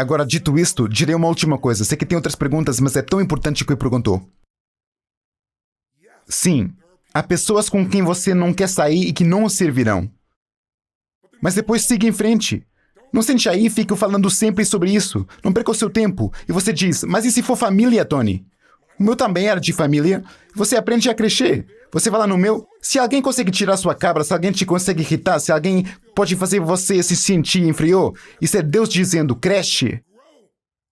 Agora, dito isto, direi uma última coisa. Sei que tem outras perguntas, mas é tão importante que eu perguntou. Sim, há pessoas com quem você não quer sair e que não o servirão. Mas depois siga em frente. Não sente aí e fique falando sempre sobre isso. Não perca o seu tempo. E você diz, mas e se for família, Tony? O meu também era de família. Você aprende a crescer. Você vai lá no meu. Se alguém consegue tirar sua cabra, se alguém te consegue irritar, se alguém pode fazer você se sentir inferior, isso é Deus dizendo, cresce.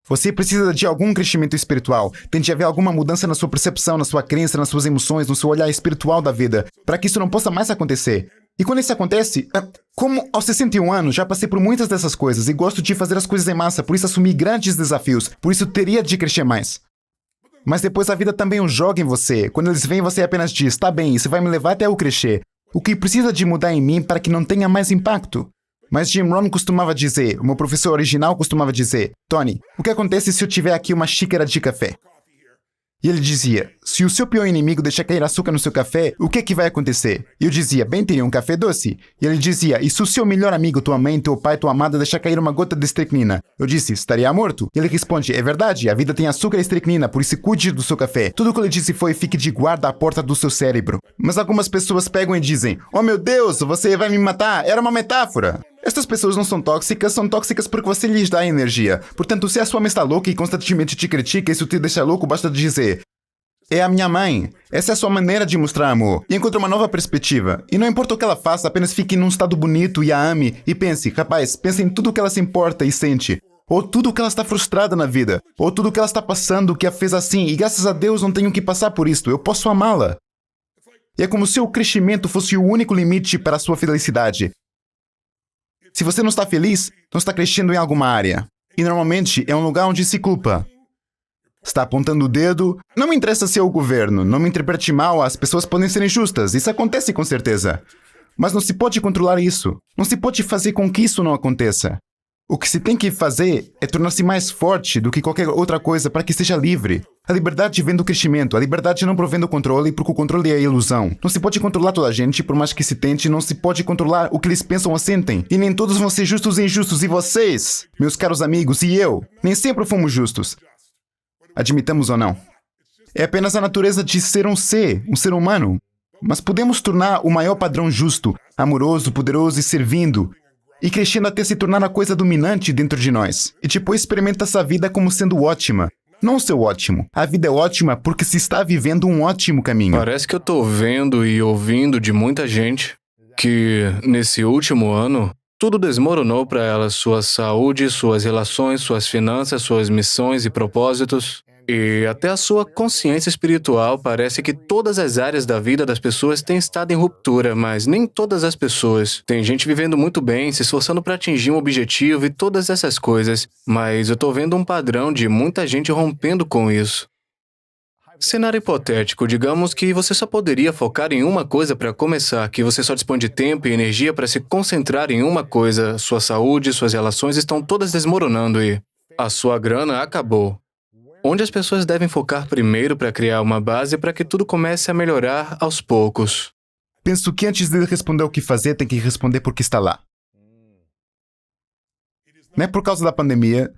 Você precisa de algum crescimento espiritual. Tem de haver alguma mudança na sua percepção, na sua crença, nas suas emoções, no seu olhar espiritual da vida, para que isso não possa mais acontecer. E quando isso acontece, como aos 61 anos já passei por muitas dessas coisas e gosto de fazer as coisas em massa, por isso assumi grandes desafios, por isso teria de crescer mais. Mas depois a vida também o joga em você. Quando eles vêm, você apenas diz, tá bem, isso vai me levar até eu crescer. O que precisa de mudar em mim para que não tenha mais impacto? Mas Jim Rohn costumava dizer, o meu professor original costumava dizer, Tony, o que acontece se eu tiver aqui uma xícara de café? E ele dizia, se o seu pior inimigo deixar cair açúcar no seu café, o que vai acontecer? E eu dizia, bem, teria um café doce. E ele dizia, e se o seu melhor amigo, tua mãe, teu pai, tua amada deixar cair uma gota de estricnina? Eu disse, estaria morto. E ele responde, é verdade, a vida tem açúcar e estricnina, por isso cuide do seu café. Tudo o que ele disse foi, fique de guarda à porta do seu cérebro. Mas algumas pessoas pegam e dizem, oh meu Deus, você vai me matar, era uma metáfora. Estas pessoas não são tóxicas porque você lhes dá energia. Portanto, se a sua mãe está louca e constantemente te critica e isso te deixa louco, basta dizer, é a minha mãe. Essa é a sua maneira de mostrar amor. E encontre uma nova perspectiva. E não importa o que ela faça, apenas fique num estado bonito e a ame. E pense, rapaz, pense em tudo o que ela se importa e sente. Ou tudo o que ela está frustrada na vida. Ou tudo o que ela está passando que a fez assim. E graças a Deus não tenho que passar por isto. Eu posso amá-la. E é como se o crescimento fosse o único limite para a sua felicidade. Se você não está feliz, não está crescendo em alguma área. E normalmente é um lugar onde se culpa. Está apontando o dedo. Não me interessa se é o governo. Não me interprete mal, as pessoas podem ser injustas. Isso acontece com certeza. Mas não se pode controlar isso. Não se pode fazer com que isso não aconteça. O que se tem que fazer é tornar-se mais forte do que qualquer outra coisa para que seja livre. A liberdade vem do crescimento. A liberdade não provém do controle, porque o controle é a ilusão. Não se pode controlar toda a gente, por mais que se tente. Não se pode controlar o que eles pensam ou sentem. E nem todos vão ser justos e injustos. E vocês, meus caros amigos, e eu, nem sempre fomos justos. Admitamos ou não. É apenas a natureza de ser um ser humano. Mas podemos tornar o maior padrão justo, amoroso, poderoso e servindo, e crescendo até se tornar a coisa dominante dentro de nós. E depois experimenta essa vida como sendo ótima. Não o seu ótimo. A vida é ótima porque se está vivendo um ótimo caminho. Parece que eu tô vendo e ouvindo de muita gente que, nesse último ano, tudo desmoronou para ela. Sua saúde, suas relações, suas finanças, suas missões e propósitos. E até a sua consciência espiritual. Parece que todas as áreas da vida das pessoas têm estado em ruptura, mas nem todas as pessoas. Tem gente vivendo muito bem, se esforçando para atingir um objetivo e todas essas coisas, mas eu tô vendo um padrão de muita gente rompendo com isso. Cenário hipotético, digamos que você só poderia focar em uma coisa para começar, que você só dispõe de tempo e energia para se concentrar em uma coisa. Sua saúde, suas relações estão todas desmoronando e a sua grana acabou. Onde as pessoas devem focar primeiro para criar uma base para que tudo comece a melhorar aos poucos? Penso que antes de responder o que fazer, tem que responder por que está lá. Não é por causa da pandemia.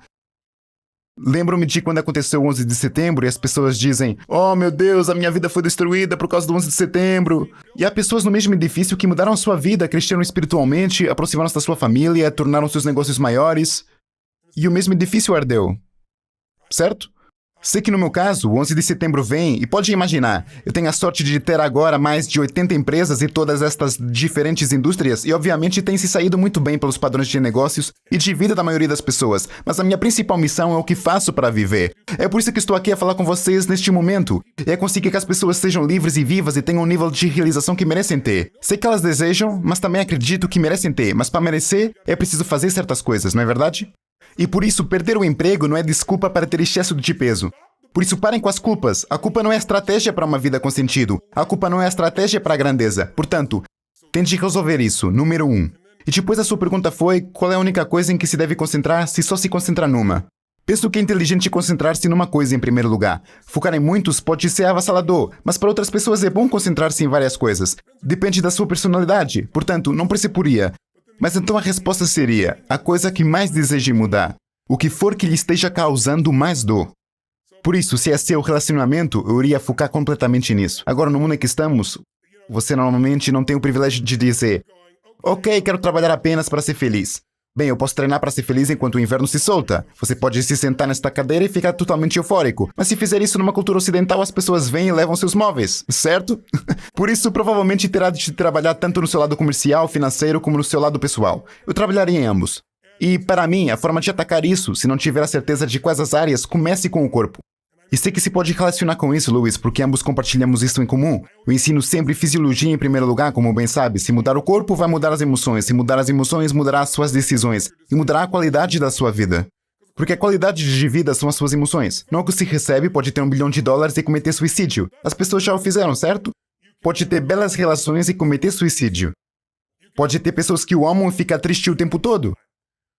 Lembro-me de quando aconteceu o 11 de setembro e as pessoas dizem, oh meu Deus, a minha vida foi destruída por causa do 11 de setembro. E há pessoas no mesmo edifício que mudaram sua vida, cresceram espiritualmente, aproximaram-se da sua família, tornaram seus negócios maiores. E o mesmo edifício ardeu. Certo? Sei que no meu caso, o 11 de setembro vem, e pode imaginar, eu tenho a sorte de ter agora mais de 80 empresas e todas estas diferentes indústrias, e obviamente tem se saído muito bem pelos padrões de negócios e de vida da maioria das pessoas, mas a minha principal missão é o que faço para viver. É por isso que estou aqui a falar com vocês neste momento. É conseguir que as pessoas sejam livres e vivas e tenham um nível de realização que merecem ter. Sei que elas desejam, mas também acredito que merecem ter, mas para merecer, é preciso fazer certas coisas, não é verdade? E por isso, perder o emprego não é desculpa para ter excesso de peso. Por isso, parem com as culpas. A culpa não é estratégia para uma vida com sentido. A culpa não é estratégia para a grandeza. Portanto, tente resolver isso, número 1. E depois a sua pergunta foi, qual é a única coisa em que se deve concentrar se só se concentra numa? Penso que é inteligente concentrar-se numa coisa em primeiro lugar. Focar em muitos pode ser avassalador, mas para outras pessoas é bom concentrar-se em várias coisas. Depende da sua personalidade. Portanto, não precisaria. Mas então a resposta seria, a coisa que mais deseje mudar. o que for que lhe esteja causando mais dor. Por isso, se é seu relacionamento, eu iria focar completamente nisso. Agora, no mundo em que estamos, você normalmente não tem o privilégio de dizer: ok, quero trabalhar apenas para ser feliz. Bem, eu posso treinar para ser feliz enquanto o inverno se solta. Você pode se sentar nesta cadeira e ficar totalmente eufórico. Mas se fizer isso numa cultura ocidental, as pessoas vêm e levam seus móveis, certo? Por isso, provavelmente terá de trabalhar tanto no seu lado comercial, financeiro, como no seu lado pessoal. Eu trabalharia em ambos. E, para mim, a forma de atacar isso, se não tiver a certeza de quais as áreas, comece com o corpo. E sei que se pode relacionar com isso, Luiz, porque ambos compartilhamos isso em comum. Eu ensino sempre fisiologia em primeiro lugar, como bem sabe. Se mudar o corpo, vai mudar as emoções. Se mudar as emoções, mudará as suas decisões. E mudará a qualidade da sua vida. Porque a qualidade de vida são as suas emoções. Não é o que se recebe, pode ter $1 bilhão e cometer suicídio. As pessoas já o fizeram, certo? Pode ter belas relações e cometer suicídio. Pode ter pessoas que o amam e ficar triste o tempo todo.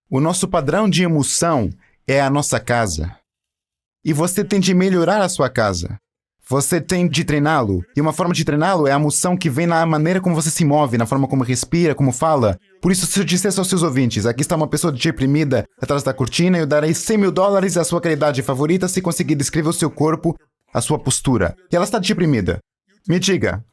O nosso padrão de emoção é a nossa casa. E você tem de melhorar a sua casa. Você tem de treiná-lo. E uma forma de treiná-lo é a emoção que vem na maneira como você se move, na forma como respira, como fala. Por isso, se eu dissesse aos seus ouvintes: aqui está uma pessoa deprimida atrás da cortina, eu darei $100 mil à sua caridade favorita se conseguir descrever o seu corpo, a sua postura. E ela está deprimida. Me diga.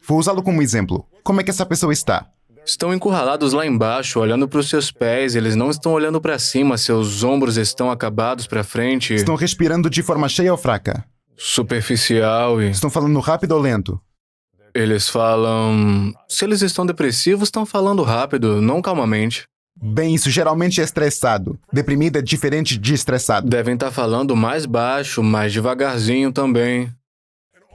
Vou usá-lo como exemplo. Como é que essa pessoa está? Estão encurralados lá embaixo, olhando para os seus pés, eles não estão olhando para cima, seus ombros estão acabados para frente. Estão respirando de forma cheia ou fraca? Superficial e... Estão falando rápido ou lento? Eles falam... Se eles estão depressivos, estão falando rápido, não calmamente. Bem, isso geralmente é estressado. Deprimido é diferente de estressado. Devem estar falando mais baixo, mais devagarzinho também.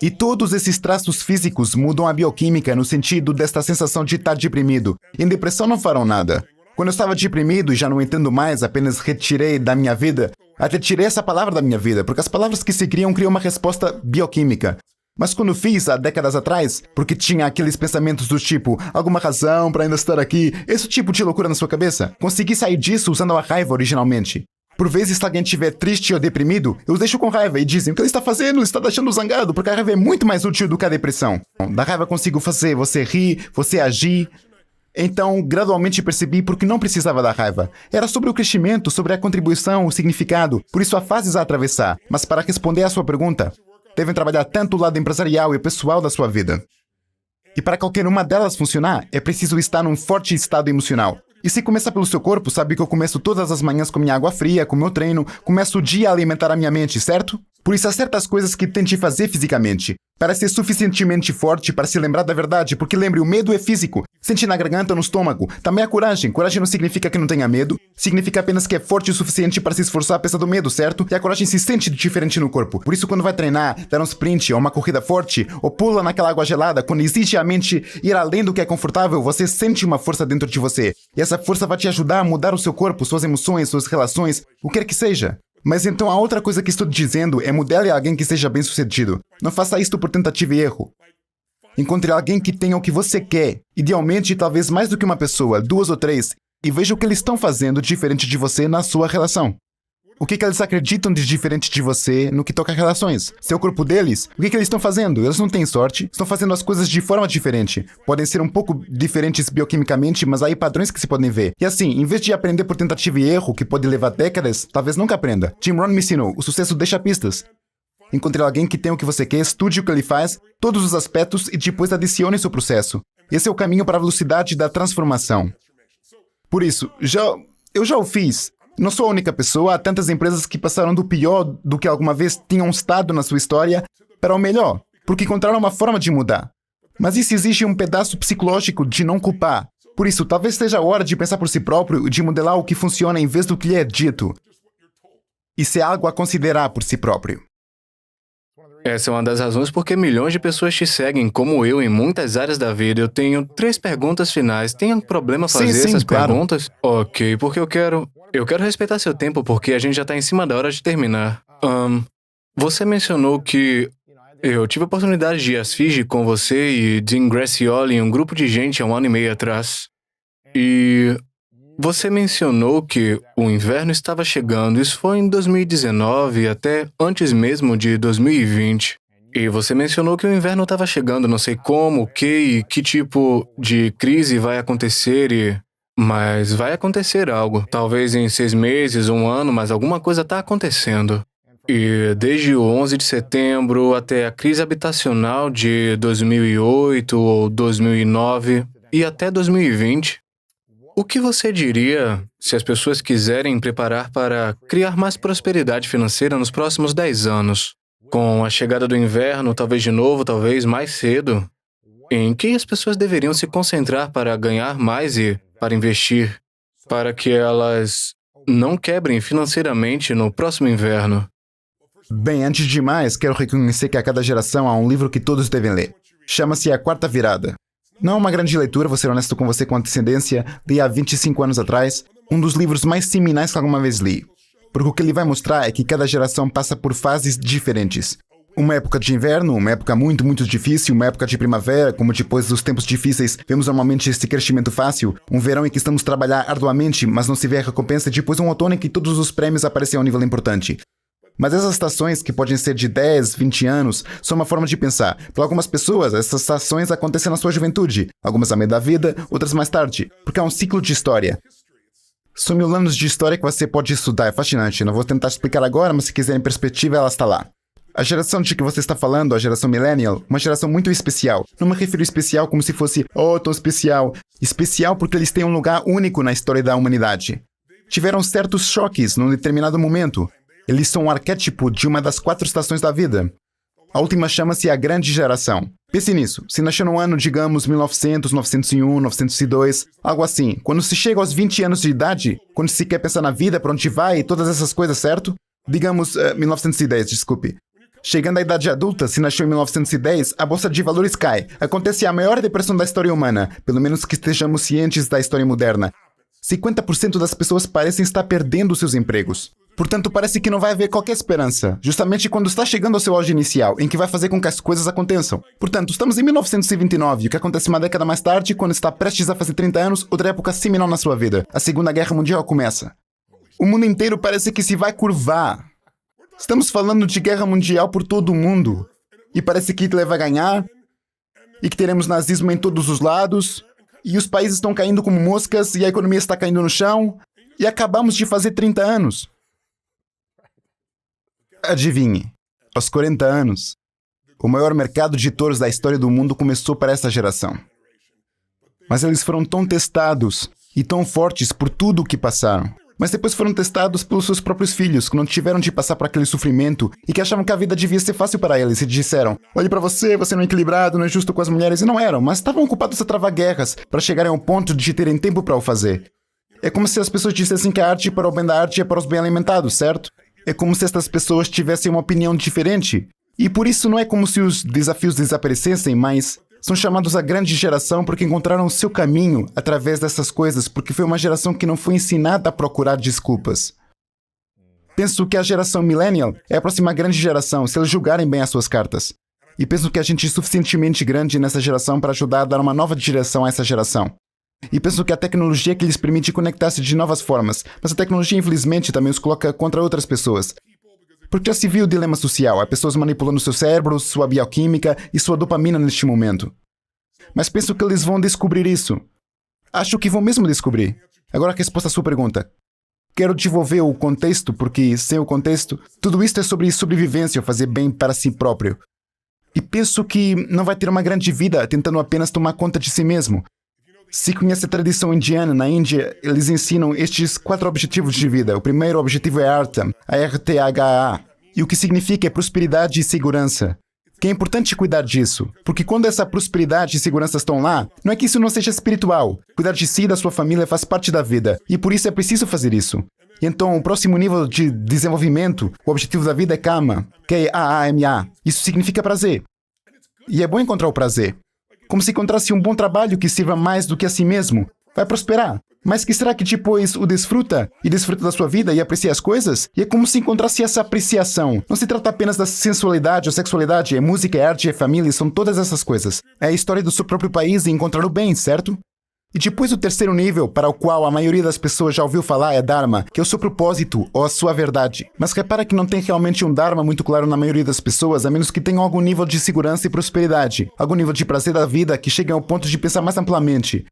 E todos esses traços físicos mudam a bioquímica no sentido desta sensação de estar deprimido. Em depressão não farão nada. Quando eu estava deprimido e já não entendo mais, apenas retirei da minha vida, até tirei essa palavra da minha vida, porque as palavras que se criam uma resposta bioquímica. Mas quando fiz, há décadas atrás, porque tinha aqueles pensamentos do tipo, alguma razão para ainda estar aqui, esse tipo de loucura na sua cabeça, consegui sair disso usando a raiva originalmente. Por vezes, se alguém estiver triste ou deprimido, eu os deixo com raiva e dizem: o que ele está fazendo? Ele está deixando zangado, porque a raiva é muito mais útil do que a depressão. Da raiva consigo fazer você rir, você agir. Então, gradualmente percebi porque não precisava da raiva. Era sobre o crescimento, sobre a contribuição, o significado. Por isso há fases a atravessar. Mas para responder à sua pergunta, devem trabalhar tanto o lado empresarial e pessoal da sua vida. E para qualquer uma delas funcionar, é preciso estar num forte estado emocional. E se começar pelo seu corpo, sabe que eu começo todas as manhãs com minha água fria, com meu treino, começo o dia a alimentar a minha mente, certo? Por isso há certas coisas que tente fazer fisicamente, para ser suficientemente forte para se lembrar da verdade, porque lembre, o medo é físico, sente na garganta ou no estômago. Também a coragem. Coragem não significa que não tenha medo, significa apenas que é forte o suficiente para se esforçar apesar do medo, certo? E a coragem se sente diferente no corpo. Por isso quando vai treinar, dar um sprint ou uma corrida forte, ou pula naquela água gelada, quando exige a mente ir além do que é confortável, você sente uma força dentro de você. E essa força vai te ajudar a mudar o seu corpo, suas emoções, suas relações, o que quer que seja. Mas então a outra coisa que estou dizendo é modele alguém que seja bem-sucedido. Não faça isto por tentativa e erro. Encontre alguém que tenha o que você quer, idealmente talvez mais do que uma pessoa, 2 ou 3, e veja o que eles estão fazendo diferente de você na sua relação. O que eles acreditam de diferente de você no que toca a relações? Seu corpo deles? O que eles estão fazendo? Eles não têm sorte, estão fazendo as coisas de forma diferente. Podem ser um pouco diferentes bioquimicamente, mas há aí padrões que se podem ver. E assim, em vez de aprender por tentativa e erro, que pode levar décadas, talvez nunca aprenda. Jim Rohn me ensinou, o sucesso deixa pistas. Encontre alguém que tem o que você quer, estude o que ele faz, todos os aspectos e depois adicione seu processo. Esse é o caminho para a velocidade da transformação. Por isso, eu já o fiz. Não sou a única pessoa, há tantas empresas que passaram do pior do que alguma vez tinham estado na sua história para o melhor, porque encontraram uma forma de mudar. Mas isso exige um pedaço psicológico de não culpar. Por isso, talvez seja a hora de pensar por si próprio e de modelar o que funciona em vez do que lhe é dito. Isso é algo a considerar por si próprio. Essa é uma das razões porque milhões de pessoas te seguem, como eu, em muitas áreas da vida. Eu tenho 3 perguntas finais. Tem um problema fazer essas perguntas? Ok, porque eu quero respeitar seu tempo, porque a gente já está em cima da hora de terminar. Você mencionou que eu tive a oportunidade de ir às Fiji com você e Dean Gracioli e um grupo de gente há 1 ano e meio atrás. E você mencionou que o inverno estava chegando. Isso foi em 2019, até antes mesmo de 2020. E você mencionou que o inverno estava chegando, não sei como, o que e que tipo de crise vai acontecer. E Mas vai acontecer algo. Talvez em 6 meses, um ano, mas alguma coisa está acontecendo. E desde o 11 de setembro até a crise habitacional de 2008 ou 2009 e até 2020, o que você diria se as pessoas quiserem preparar para criar mais prosperidade financeira nos próximos 10 anos? Com a chegada do inverno, talvez de novo, talvez mais cedo, em que as pessoas deveriam se concentrar para ganhar mais e para investir, para que elas não quebrem financeiramente no próximo inverno? Bem, antes de mais, quero reconhecer que a cada geração há um livro que todos devem ler. Chama-se A Quarta Virada. Não é uma grande leitura, vou ser honesto com você com antecedência, li há 25 anos atrás, um dos livros mais seminais que alguma vez li. Porque o que ele vai mostrar é que cada geração passa por fases diferentes. Uma época de inverno, uma época muito, muito difícil, uma época de primavera, como depois dos tempos difíceis vemos normalmente esse crescimento fácil, um verão em que estamos a trabalhar arduamente, mas não se vê a recompensa, e depois um outono em que todos os prêmios aparecem a um nível importante. Mas essas estações, que podem ser de 10, 20 anos, são uma forma de pensar. Para algumas pessoas, essas estações acontecem na sua juventude, algumas a meio da vida, outras mais tarde, porque é um ciclo de história. São 1000 anos de história que você pode estudar, é fascinante. Não vou tentar explicar agora, mas se quiser em perspectiva, ela está lá. A geração de que você está falando, a geração millennial, uma geração muito especial. Não me refiro especial como se fosse, oh, tão especial. Especial porque eles têm um lugar único na história da humanidade. Tiveram certos choques num determinado momento. Eles são um arquétipo de uma das 4 estações da vida. A última chama-se a Grande Geração. Pense nisso. Se nasceu no ano, digamos, 1900, 901, 902, algo assim. Quando se chega aos 20 anos de idade, quando se quer pensar na vida, para onde vai e todas essas coisas, certo? Digamos, 1910, desculpe. Chegando à idade adulta, se nasceu em 1910, a bolsa de valores cai. Acontece a maior depressão da história humana, pelo menos que estejamos cientes da história moderna. 50% das pessoas parecem estar perdendo seus empregos. Portanto, parece que não vai haver qualquer esperança, justamente quando está chegando ao seu auge inicial, em que vai fazer com que as coisas aconteçam. Portanto, estamos em 1929, o que acontece uma década mais tarde, quando está prestes a fazer 30 anos, outra época seminal na sua vida. A Segunda Guerra Mundial começa. O mundo inteiro parece que se vai curvar. Estamos falando de guerra mundial por todo o mundo. E parece que Hitler vai ganhar, e que teremos nazismo em todos os lados, e os países estão caindo como moscas, e a economia está caindo no chão, e acabamos de fazer 30 anos. Adivinhe, aos 40 anos, o maior mercado de touros da história do mundo começou para essa geração. Mas eles foram tão testados e tão fortes por tudo o que passaram. Mas depois foram testados pelos seus próprios filhos, que não tiveram de passar por aquele sofrimento e que achavam que a vida devia ser fácil para eles e disseram: olhe para você, você não é equilibrado, não é justo com as mulheres. E não eram, mas estavam ocupados a travar guerras para chegarem ao ponto de terem tempo para o fazer. É como se as pessoas dissessem que a arte para o bem da arte é para os bem alimentados, certo? É como se estas pessoas tivessem uma opinião diferente. E por isso não é como se os desafios desaparecessem, mas são chamados a grande geração porque encontraram o seu caminho através dessas coisas, porque foi uma geração que não foi ensinada a procurar desculpas. Penso que a geração millennial é a próxima grande geração, se eles julgarem bem as suas cartas. E penso que a gente é suficientemente grande nessa geração para ajudar a dar uma nova direção a essa geração. E penso que a tecnologia que lhes permite conectar-se de novas formas, mas a tecnologia infelizmente também os coloca contra outras pessoas. Porque já se viu o dilema social, há pessoas manipulando seu cérebro, sua bioquímica e sua dopamina neste momento. Mas penso que eles vão descobrir isso. Acho que vão mesmo descobrir. Agora a resposta à sua pergunta. Quero desenvolver o contexto, porque sem o contexto, tudo isto é sobre sobrevivência, fazer bem para si próprio. E penso que não vai ter uma grande vida tentando apenas tomar conta de si mesmo. Se conhece a tradição indiana, na Índia, eles ensinam estes 4 objetivos de vida. O primeiro objetivo é Artham, A-R-T-H-A, e o que significa é prosperidade e segurança. Que é importante cuidar disso, porque quando essa prosperidade e segurança estão lá, não é que isso não seja espiritual. Cuidar de si e da sua família faz parte da vida, e por isso é preciso fazer isso. E então, o próximo nível de desenvolvimento, o objetivo da vida é Kama, K-A-A-M-A. Isso significa prazer. E é bom encontrar o prazer. Como se encontrasse um bom trabalho que sirva mais do que a si mesmo. Vai prosperar. Mas que será que depois o desfruta? E desfruta da sua vida e aprecia as coisas? E é como se encontrasse essa apreciação. Não se trata apenas da sensualidade ou sexualidade. É música, é arte, é família, são todas essas coisas. É a história do seu próprio país e encontrar o bem, certo? E depois o terceiro nível, para o qual a maioria das pessoas já ouviu falar, é Dharma, que é o seu propósito ou a sua verdade. Mas repara que não tem realmente um Dharma muito claro na maioria das pessoas, a menos que tenham algum nível de segurança e prosperidade, algum nível de prazer da vida que cheguem ao ponto de pensar mais amplamente.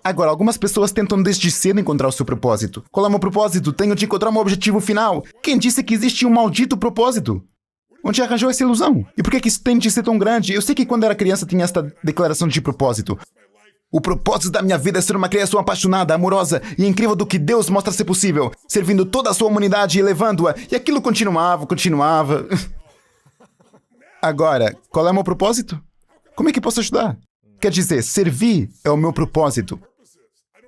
Agora, algumas pessoas tentam desde cedo encontrar o seu propósito. Qual é o meu propósito? Tenho de encontrar o meu objetivo final. Quem disse que existe um maldito propósito? Onde arranjou essa ilusão? E por que isso tem de ser tão grande? Eu sei que quando era criança tinha esta declaração de propósito. O propósito da minha vida é ser uma criação apaixonada, amorosa e incrível do que Deus mostra ser possível, servindo toda a sua humanidade e elevando-a. E aquilo continuava. Agora, qual é o meu propósito? Como é que posso ajudar? Quer dizer, servir é o meu propósito.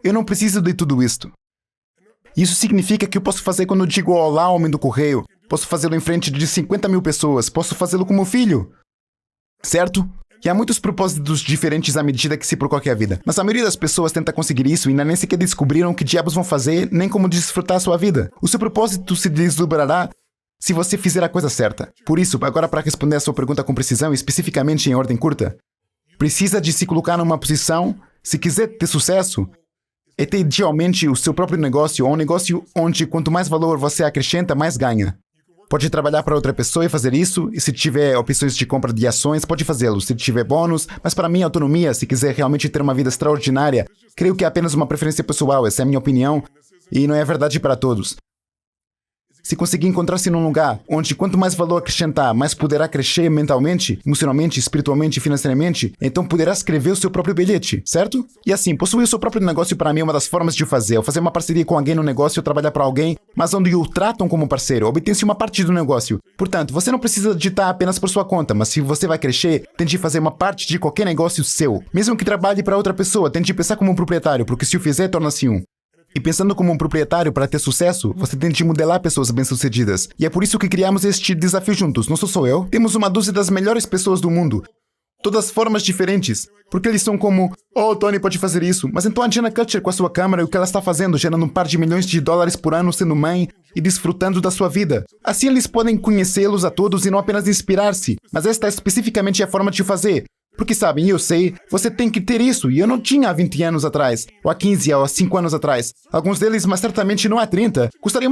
Eu não preciso de tudo isto. Isso significa que eu posso fazer quando eu digo olá, homem do correio. Posso fazê-lo em frente de 50 mil pessoas. Posso fazê-lo como filho. Certo? E há muitos propósitos diferentes à medida que se percorre a vida. Mas a maioria das pessoas tenta conseguir isso e ainda nem sequer descobriram o que diabos vão fazer, nem como desfrutar a sua vida. O seu propósito se desdobrará se você fizer a coisa certa. Por isso, agora para responder a sua pergunta com precisão e especificamente em ordem curta, precisa de se colocar numa posição, se quiser ter sucesso, é ter idealmente o seu próprio negócio ou um negócio onde quanto mais valor você acrescenta, mais ganha. Pode trabalhar para outra pessoa e fazer isso, e se tiver opções de compra de ações, pode fazê-lo, se tiver bônus, mas para mim, autonomia, se quiser realmente ter uma vida extraordinária, creio que é apenas uma preferência pessoal, essa é a minha opinião, e não é verdade para todos. Se conseguir encontrar-se num lugar onde quanto mais valor acrescentar, mais poderá crescer mentalmente, emocionalmente, espiritualmente e financeiramente, então poderá escrever o seu próprio bilhete, certo? E assim, possuir o seu próprio negócio para mim é uma das formas de fazer. Ao fazer uma parceria com alguém no negócio, trabalhar para alguém, mas onde o tratam como parceiro, obtém-se uma parte do negócio. Portanto, você não precisa digitar apenas por sua conta, mas se você vai crescer, tente fazer uma parte de qualquer negócio seu. Mesmo que trabalhe para outra pessoa, tente pensar como um proprietário, porque se o fizer, torna-se um. E pensando como um proprietário para ter sucesso, você tem de modelar pessoas bem-sucedidas. E é por isso que criamos este desafio juntos. Não sou só eu. Temos uma dúzia das melhores pessoas do mundo. Todas formas diferentes. Porque eles são como, oh, Tony pode fazer isso. Mas então a Jenna Kutcher com a sua câmera e o que ela está fazendo, gerando um par de milhões de dólares por ano sendo mãe e desfrutando da sua vida. Assim eles podem conhecê-los a todos e não apenas inspirar-se. Mas esta é especificamente a forma de fazer. Porque sabem, eu sei, você tem que ter isso, e eu não tinha há 20 anos atrás, ou há 15, ou há 5 anos atrás. Alguns deles, mas certamente não há 30. Gostaria